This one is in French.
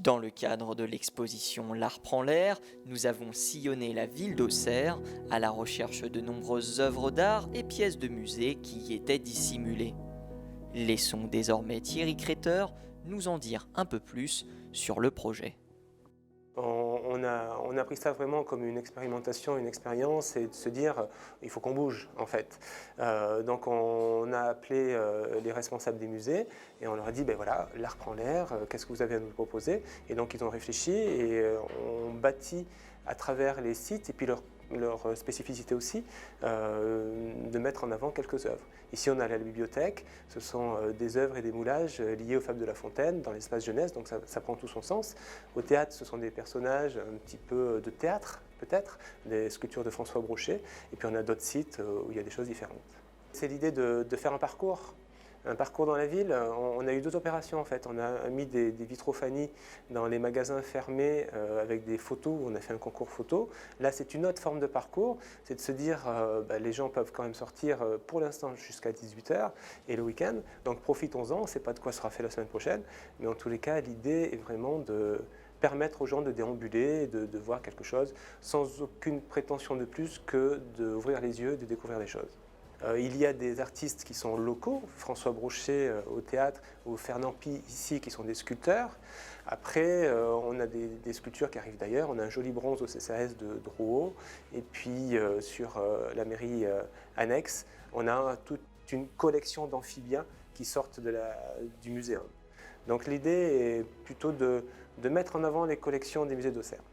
Dans le cadre de l'exposition L'Art prend l'air, nous avons sillonné la ville d'Auxerre à la recherche de nombreuses œuvres d'art et pièces de musée qui y étaient dissimulées. Laissons désormais Thierry Créteur nous en dire un peu plus sur le projet. On a pris ça vraiment comme une expérimentation, une expérience, et de se dire il faut qu'on bouge en fait. Donc on a appelé les responsables des musées et on leur a dit ben voilà, l'art prend l'air, qu'est-ce que vous avez à nous proposer? Et donc ils ont réfléchi et on bâtit à travers les sites et puis leur spécificité aussi, de mettre en avant quelques œuvres. Ici on a la bibliothèque, ce sont des œuvres et des moulages liés aux fables de La Fontaine dans l'espace jeunesse, donc ça prend tout son sens. Au théâtre, ce sont des personnages un petit peu de théâtre peut-être, des sculptures de François Brochet, et puis on a d'autres sites où il y a des choses différentes. C'est l'idée de faire un parcours dans la ville. On a eu deux opérations en fait. On a mis des vitrophanies dans les magasins fermés avec des photos, on a fait un concours photo. Là c'est une autre forme de parcours, c'est de se dire les gens peuvent quand même sortir pour l'instant jusqu'à 18h et le week-end, donc profitons-en, on ne sait pas de quoi sera fait la semaine prochaine, mais en tous les cas l'idée est vraiment de permettre aux gens de déambuler, de voir quelque chose sans aucune prétention de plus que d'ouvrir les yeux, de découvrir des choses. Il y a des artistes qui sont locaux, François Brochet au théâtre ou Fernand Pi ici qui sont des sculpteurs. Après, on a des sculptures qui arrivent d'ailleurs. On a un joli bronze au CCAS de Drouot. Et puis sur la mairie annexe, on a toute une collection d'amphibiens qui sortent du muséum. Donc l'idée est plutôt de mettre en avant les collections des musées d'Auxerre.